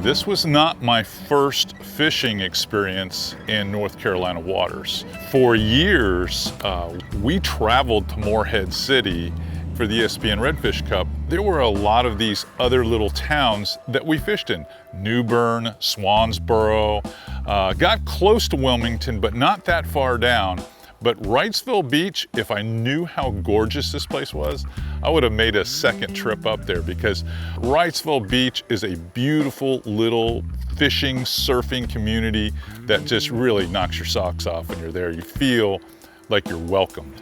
This was not my first fishing experience in North Carolina waters. For years, we traveled to Morehead City for the ESPN Redfish Cup. There were a lot of these other little towns that we fished in. New Bern, Swansboro, got close to Wilmington, but not that far down. But Wrightsville Beach, if I knew how gorgeous this place was, I would have made a second trip up there, because Wrightsville Beach is a beautiful little fishing, surfing community that just really knocks your socks off when you're there. You feel like you're welcomed.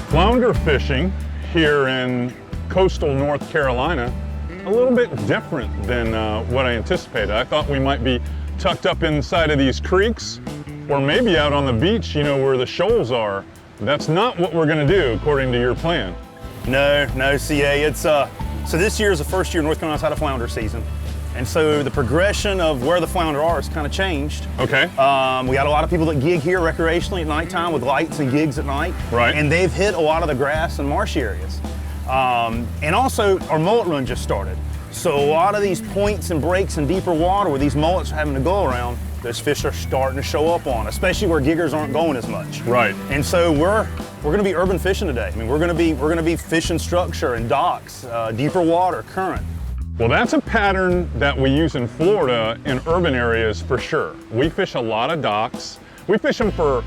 Flounder fishing here in coastal North Carolina, a little bit different than what I anticipated. I thought we might be tucked up inside of these creeks, or maybe out on the beach, you know, where the shoals are. That's not what we're gonna do according to your plan. No, CA, it's, so this year is the first year North Carolina's had a flounder season. And so the progression of where the flounder are has kind of changed. Okay. We got a lot of people that gig here recreationally at nighttime with lights and gigs at night. Right. And they've hit a lot of the grass and marsh areas. And also our mullet run just started. So a lot of these points and breaks in deeper water where these mullets are having to go around, those fish are starting to show up on, especially where giggers aren't going as much. Right. And so we're gonna be urban fishing today. I mean, we're gonna be fishing structure and docks, deeper water, current. Well, that's a pattern that we use in Florida in urban areas for sure. We fish a lot of docks. We fish them for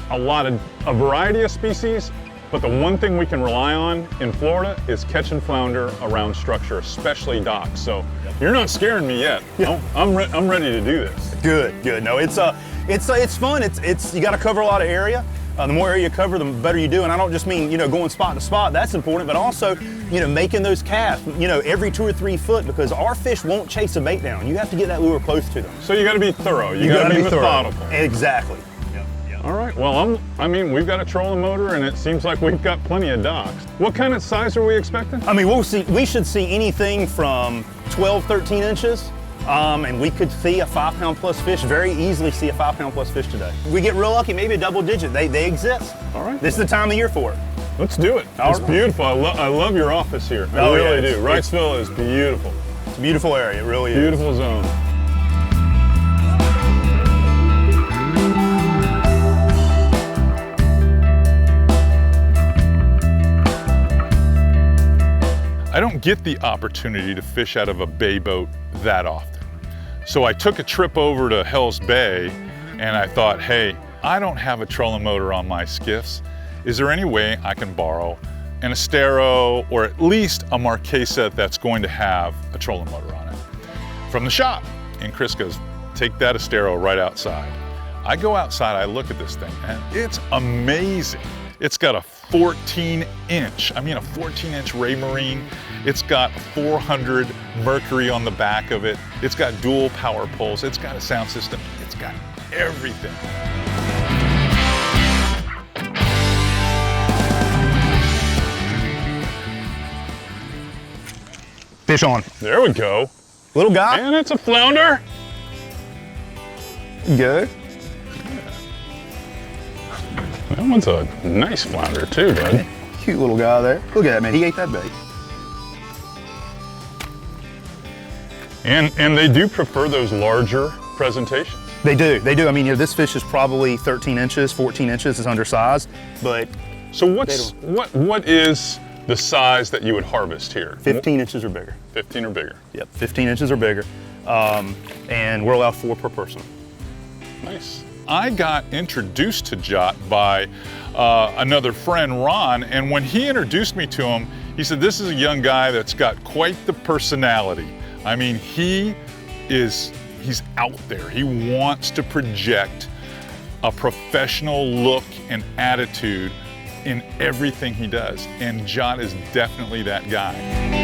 a variety of species, but the one thing we can rely on in Florida is catching flounder around structure, especially docks. So you're not scaring me yet. Yeah. I'm ready to do this. Good. No, it's fun. You got to cover a lot of area. The more area you cover, the better you do. And I don't just mean, you know, going spot to spot, that's important, but also, you know, making those casts, you know, every 2 or 3 foot, because our fish won't chase a bait down. You have to get that lure close to them. So you got to be thorough. You got to be methodical. Exactly. All right, well, I mean, we've got a trolling motor and it seems like we've got plenty of docks. What kind of size are we expecting? I mean, we should see anything from 12, 13 inches. And we could see a 5-pound plus fish, very easily see a 5-pound plus fish today. We get real lucky, maybe a double digit. They exist. All right. This is the time of year for it. Let's do it. It's beautiful. I love your office here. I really do. Wrightsville is beautiful. It's a beautiful area, it really is. Beautiful zone. I don't get the opportunity to fish out of a bay boat that often. So I took a trip over to Hell's Bay and I thought, hey, I don't have a trolling motor on my skiffs. Is there any way I can borrow an Estero or at least a Marquesa that's going to have a trolling motor on it from the shop? And Chris goes, take that Estero right outside. I go outside, I look at this thing and it's amazing. It's got a 14-inch Raymarine. It's got 400 Mercury on the back of it. It's got dual power poles. It's got a sound system. It's got everything. Fish on. There we go. Little guy. And it's a flounder. Good. That one's a nice flounder too, bud. Cute little guy there. Look at that, man. He ate that bait. And they do prefer those larger presentations. They do. I mean, you know, this fish is probably 13 inches, 14 inches. It's undersized, but. So what is the size that you would harvest here? 15 inches or bigger. 15 or bigger. Yep, 15 inches or bigger. And we're allowed 4 per person. Nice. I got introduced to Jot by another friend, Ron, and when he introduced me to him, he said, this is a young guy that's got quite the personality. I mean, he's out there. He wants to project a professional look and attitude in everything he does, and Jot is definitely that guy.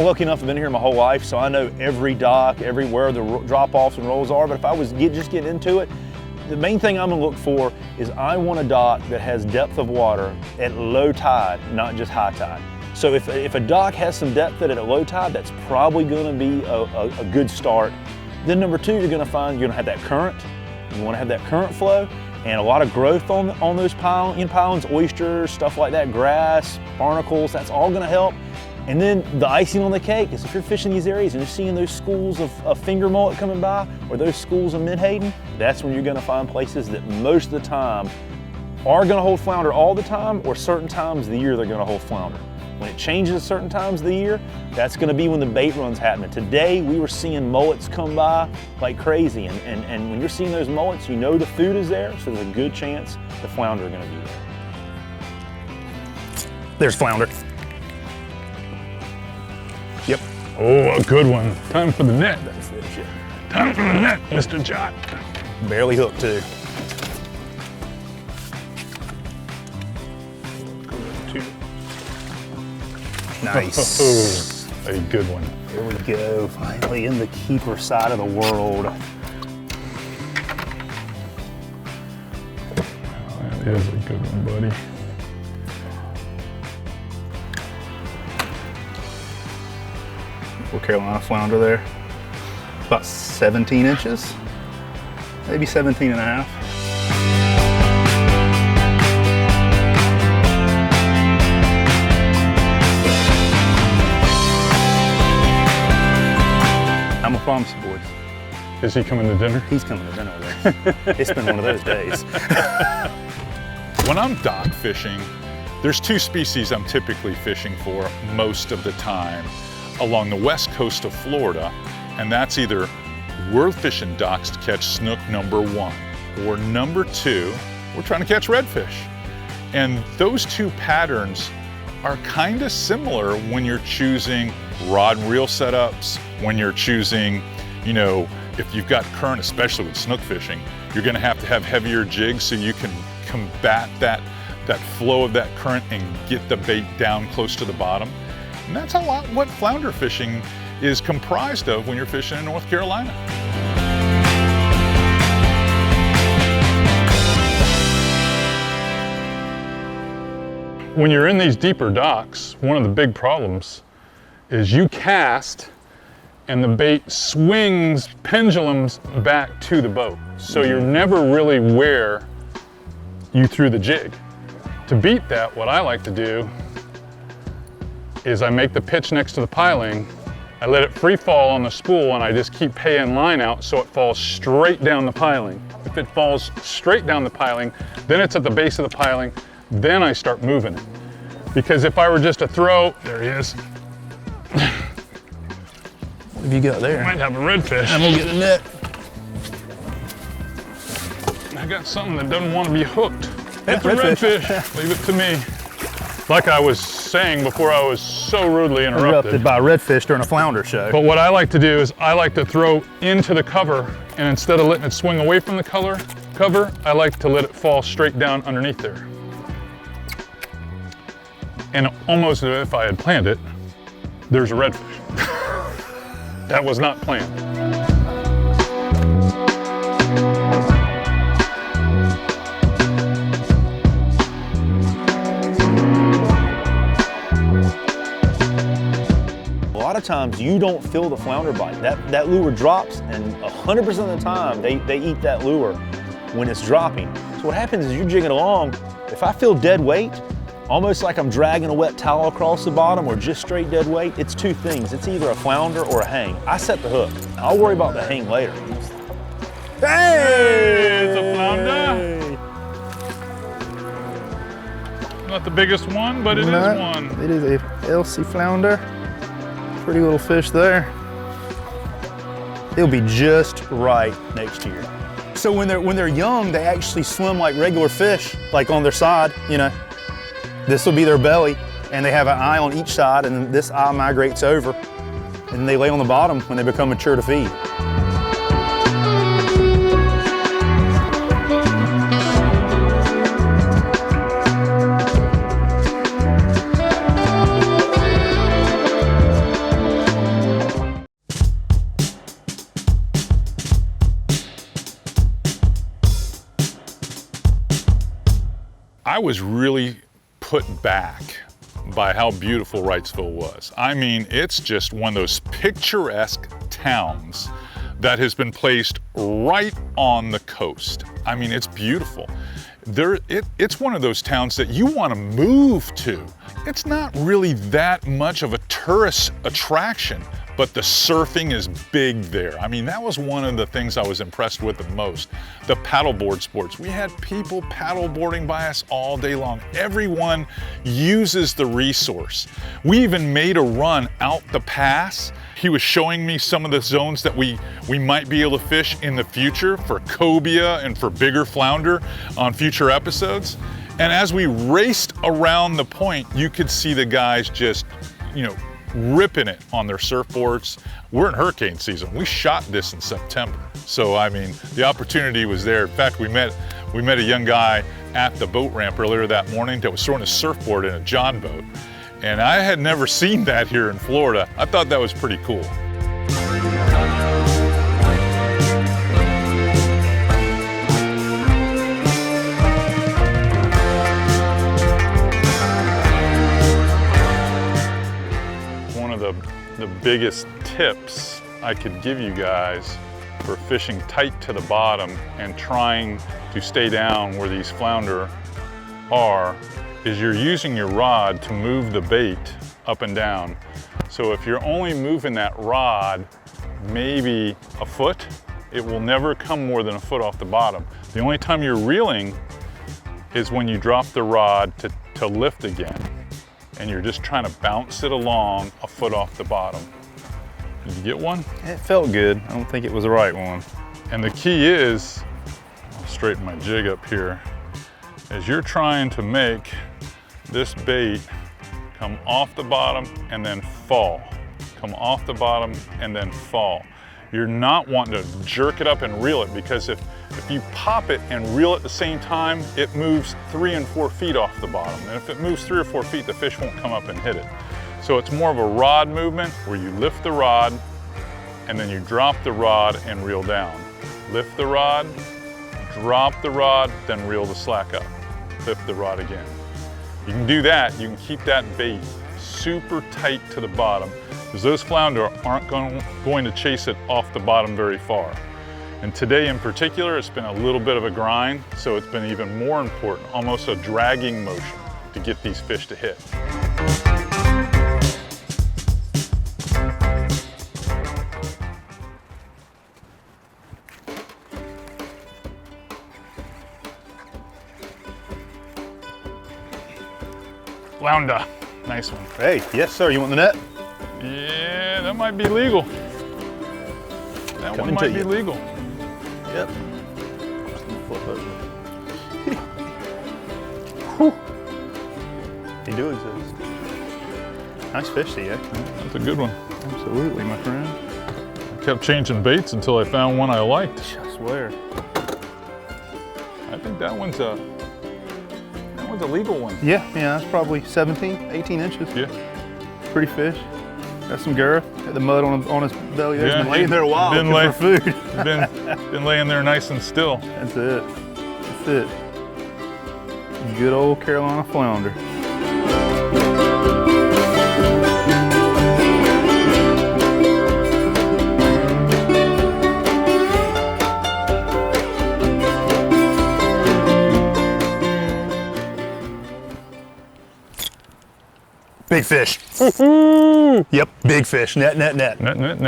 I'm lucky enough to have been here my whole life, so I know every dock, everywhere the drop-offs and rolls are, but if I was just getting into it, the main thing I'm gonna look for is I want a dock that has depth of water at low tide, not just high tide. So if a dock has some depth at low tide, that's probably gonna be a good start. Then number two, you're gonna find you're gonna have that current. You wanna have that current flow and a lot of growth on those pilings, oysters, stuff like that, grass, barnacles, that's all gonna help. And then the icing on the cake is if you're fishing these areas and you're seeing those schools of finger mullet coming by or those schools of menhaden, that's when you're gonna find places that most of the time are gonna hold flounder all the time, or certain times of the year they're gonna hold flounder. When it changes at certain times of the year, that's gonna be when the bait run's happening. Today, we were seeing mullets come by like crazy, and when you're seeing those mullets, you know the food is there, so there's a good chance the flounder are gonna be there. There's flounder. Yep. Oh, a good one. Time for the net. That's it, shit. Time for the net, Mr. Jot. Barely hooked too. Nice. Oh, a good one. Here we go, finally in the keeper side of the world. That is a good one, buddy. Little Carolina flounder there. About 17 inches, maybe 17 and a half. I'm a promise you, boys. Is he coming to dinner? He's coming to dinner with us. It's been one of those days. When I'm dock fishing, there's two species I'm typically fishing for most of the time along the west coast of Florida, and that's either we're fishing docks to catch snook #1, or #2, we're trying to catch redfish. And those two patterns are kind of similar when you're choosing rod and reel setups, when you're choosing, you know, if you've got current, especially with snook fishing, you're gonna have to have heavier jigs so you can combat that flow of that current and get the bait down close to the bottom. And that's a lot what flounder fishing is comprised of when you're fishing in North Carolina. When you're in these deeper docks, one of the big problems is you cast and the bait swings, pendulums back to the boat. So you're never really where you threw the jig. To beat that, what I like to do is I make the pitch next to the piling, I let it free fall on the spool, and I just keep paying line out so it falls straight down the piling. If it falls straight down the piling, then it's at the base of the piling, then I start moving it. Because if I were just to throw, there he is. What have you got there? I might have a redfish. I'm gonna get a net. I got something that doesn't want to be hooked. That's It's a redfish. redfish. Leave it to me. Like I was saying before I was so rudely interrupted. By a redfish during a flounder show. But what I like to do is I like to throw into the cover, and instead of letting it swing away from the cover, I like to let it fall straight down underneath there. And almost as if I had planned it, there's a redfish. That was not planned. A lot of times you don't feel the flounder bite. That lure drops, and 100% of the time they eat that lure when it's dropping. So what happens is you're jigging along, if I feel dead weight, almost like I'm dragging a wet towel across the bottom or just straight dead weight, it's two things. It's either a flounder or a hang. I set the hook. I'll worry about the hang later. Hey, it's a flounder. Not the biggest one, but it is one. It is a LC flounder. Pretty little fish there. It'll be just right next year. So when they're young, they actually swim like regular fish, like on their side, you know. This will be their belly, and they have an eye on each side, and then this eye migrates over, and they lay on the bottom when they become mature to feed. was really put back by how beautiful Wrightsville was. I mean, it's just one of those picturesque towns that has been placed right on the coast. I mean, it's beautiful. It's one of those towns that you want to move to. It's not really that much of a tourist attraction, but the surfing is big there. I mean, that was one of the things I was impressed with the most. The paddleboard sports. We had people paddleboarding by us all day long. Everyone uses the resource. We even made a run out the pass. He was showing me some of the zones that we might be able to fish in the future for cobia and for bigger flounder on future episodes. And as we raced around the point, you could see the guys just, you know, ripping it on their surfboards. We're in hurricane season. We shot this in September. So, I mean, the opportunity was there. In fact, we met a young guy at the boat ramp earlier that morning that was throwing a surfboard in a John boat. And I had never seen that here in Florida. I thought that was pretty cool. The biggest tips I could give you guys for fishing tight to the bottom and trying to stay down where these flounder are is you're using your rod to move the bait up and down. So if you're only moving that rod maybe a foot, it will never come more than a foot off the bottom. The only time you're reeling is when you drop the rod to lift again. And you're just trying to bounce it along a foot off the bottom. Did you get one? It felt good. I don't think it was the right one. And the key is, I'll straighten my jig up here, is you're trying to make this bait come off the bottom and then fall. Come off the bottom and then fall. You're not wanting to jerk it up and reel it, because if you pop it and reel at the same time, it moves 3 and 4 feet off the bottom. And if it moves 3 or 4 feet, the fish won't come up and hit it. So it's more of a rod movement where you lift the rod and then you drop the rod and reel down. Lift the rod, drop the rod, then reel the slack up. Lift the rod again. You can do that, you can keep that bait super tight to the bottom, because those flounder aren't going to chase it off the bottom very far. And today in particular, it's been a little bit of a grind, so it's been even more important, almost a dragging motion to get these fish to hit. Flounder, nice one. Hey, yes sir, you want the net? Yeah, that might be legal. That one might be legal. Yep. Flip over. He do exist. Nice fish, CA. That's a good one. Absolutely, my friend. I kept changing baits until I found one I liked. I swear. I think that one's a legal one. Yeah, that's probably 17, 18 inches. Yeah. Pretty fish. Got some girth. Got the mud on his belly. He's been laying there a while looking for food. been laying there nice and still. That's it. That's it. Good old Carolina flounder. Big fish. Yep, big fish. Net. Net.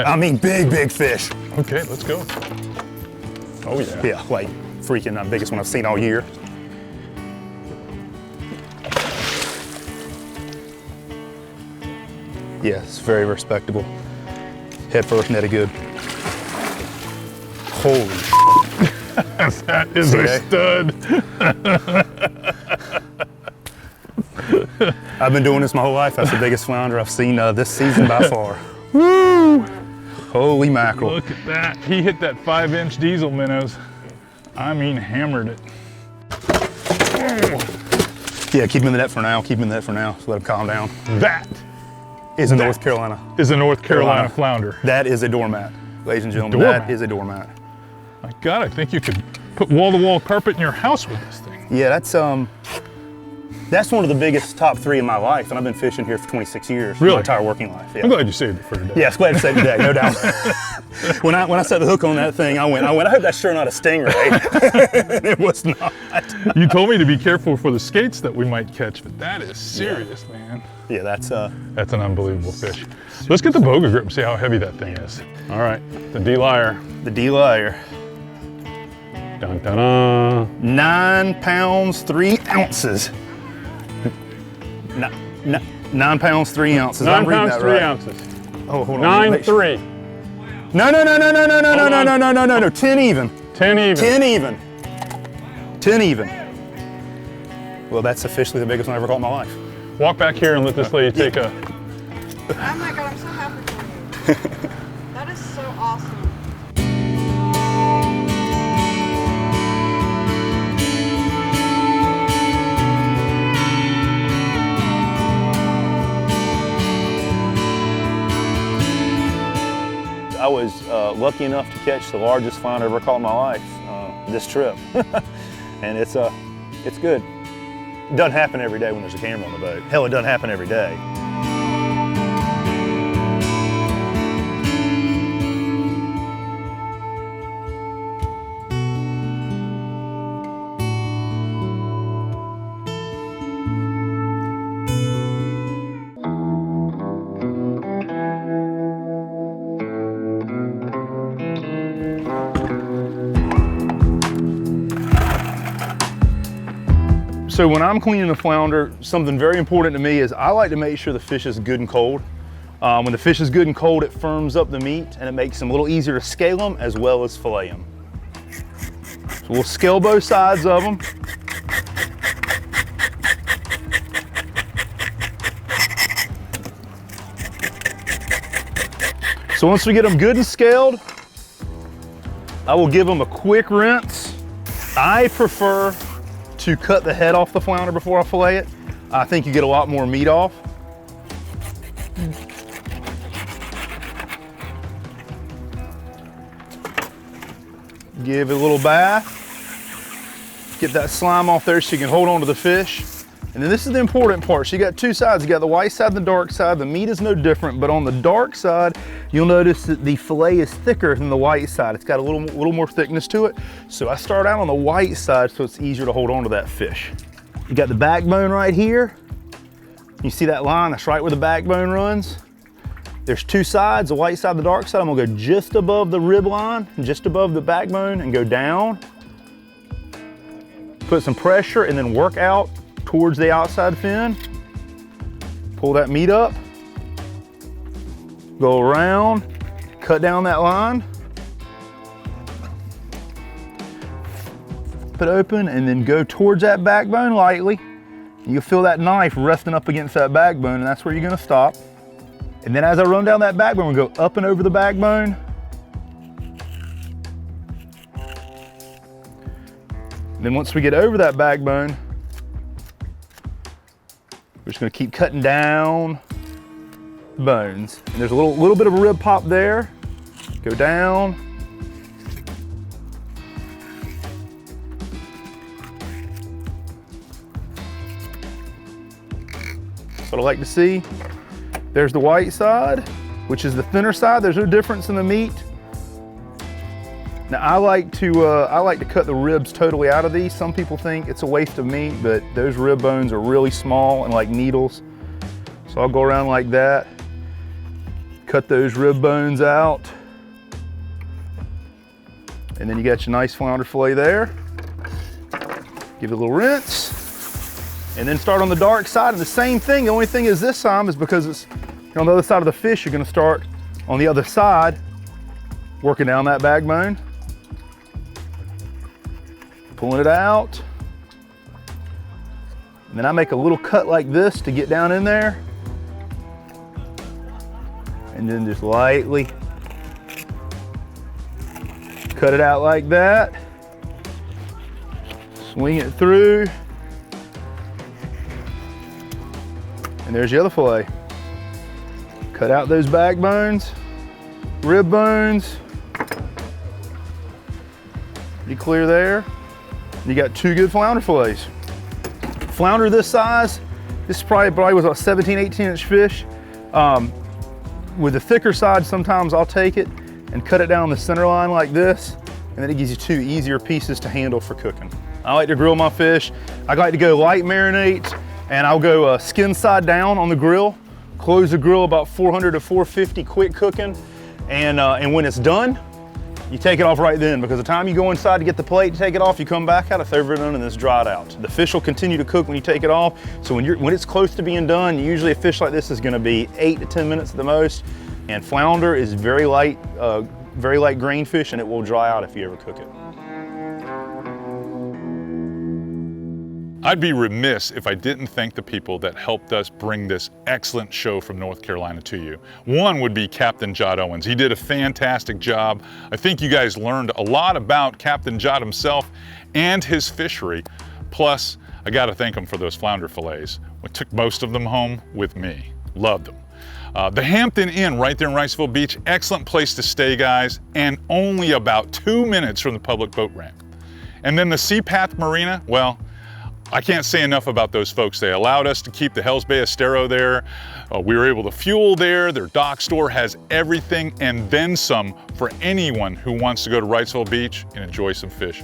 I mean, big fish. Okay, let's go. Oh yeah. Yeah, like freaking the biggest one I've seen all year. Yeah, it's very respectable. Head first, netted good. Holy that is a stud. I've been doing this my whole life. That's the biggest flounder I've seen this season by far. Woo! Holy mackerel. Look at that. He hit that 5-inch diesel minnows. I mean, hammered it. Yeah, keep him in the net for now. Keep him in the net for now. So let him calm down. That is a North Carolina. Is a North Carolina flounder. That is a doormat, ladies and gentlemen. That is a doormat. My God, I think you could put wall-to-wall carpet in your house with this thing. Yeah, that's That's one of the biggest top 3 in my life, and I've been fishing here for 26 years. Really? My entire working life. Yeah. I'm glad you saved it for today. Yes, glad to save the day, no doubt. when I set the hook on that thing, I went, I hope that's sure not a stingray. It was not. You told me to be careful for the skates that we might catch, but that is serious, man. Yeah, that's an unbelievable fish. So let's get the boga grip and see how heavy that thing is. All right, the D-Lyre. the D-Lyre. Dun, dun, dun. 9 pounds, 3 ounces. 9 pounds, 3 ounces. 9 I'm reading pounds, that 3 right. ounces. Oh, hold on. 9.3. No, 10 even. 10 even. 10 even. 10 even. Well, that's officially the biggest one I ever caught in my life. Walk back here and let this lady take a. Oh my God, I'm so happy for you. That is so awesome. I was lucky enough to catch the largest flounder I've ever caught in my life this trip. And it's good. It doesn't happen every day when there's a camera on the boat. Hell, it doesn't happen every day. So when I'm cleaning a flounder, something very important to me is I like to make sure the fish is good and cold. When the fish is good and cold, it firms up the meat and it makes them a little easier to scale them as well as fillet them. So we'll scale both sides of them. So once we get them good and scaled, I will give them a quick rinse. I prefer to cut the head off the flounder before I fillet it. I think you get a lot more meat off. Give it a little bath. Get that slime off there so you can hold on to the fish. And then this is the important part. So you got 2 sides. You got the white side and the dark side. The meat is no different, but on the dark side, you'll notice that the fillet is thicker than the white side. It's got a little more thickness to it. So I start out on the white side so it's easier to hold on to that fish. You got the backbone right here. You see that line? That's right where the backbone runs. There's 2 sides, the white side, the dark side. I'm gonna go just above the rib line, just above the backbone, and go down. Put some pressure and then work out towards the outside fin. Pull that meat up. Go around, cut down that line. Flip it open and then go towards that backbone lightly. You'll feel that knife resting up against that backbone, and that's where you're gonna stop. And then as I run down that backbone, we go up and over the backbone. And then once we get over that backbone, we're just gonna keep cutting down the bones. And there's a little bit of a rib pop there. Go down. That's what I like to see. There's the white side, which is the thinner side. There's no difference in the meat. Now I like to cut the ribs totally out of these. Some people think it's a waste of meat, but those rib bones are really small and like needles. So I'll go around like that, cut those rib bones out. And then you got your nice flounder fillet there. Give it a little rinse. And then start on the dark side, and the same thing. The only thing is this time is because it's on the other side of the fish, you're gonna start on the other side, working down that backbone. Pulling it out. And then I make a little cut like this to get down in there. And then just lightly cut it out like that. Swing it through. And there's the other fillet. Cut out those backbones, rib bones. Be clear there. You got 2 good flounder fillets. Flounder this size, this is probably was a 17, 18 inch fish. With the thicker side, sometimes I'll take it and cut it down the center line like this, and then it gives you 2 easier pieces to handle for cooking. I like to grill my fish. I like to go light marinate, and I'll go skin side down on the grill, close the grill about 400 to 450, quick cooking, and when it's done, you take it off right then, because the time you go inside to get the plate to take it off, you come back out, it's overdone and it's dried out. The fish will continue to cook when you take it off, so when it's close to being done, usually a fish like this is gonna be 8 to 10 minutes at the most, and flounder is very light grain fish, and it will dry out if you ever cook it. I'd be remiss if I didn't thank the people that helped us bring this excellent show from North Carolina to you. One would be Captain Jot Owens. He did a fantastic job. I think you guys learned a lot about Captain Jot himself and his fishery. Plus, I gotta thank him for those flounder fillets. I took most of them home with me. Loved them. The Hampton Inn right there in Wrightsville Beach, excellent place to stay, guys, and only about 2 minutes from the public boat ramp. And then the Sea Path Marina, well, I can't say enough about those folks. They allowed us to keep the Hells Bay Estero there. We were able to fuel there. Their dock store has everything and then some for anyone who wants to go to Wrightsville Beach and enjoy some fish.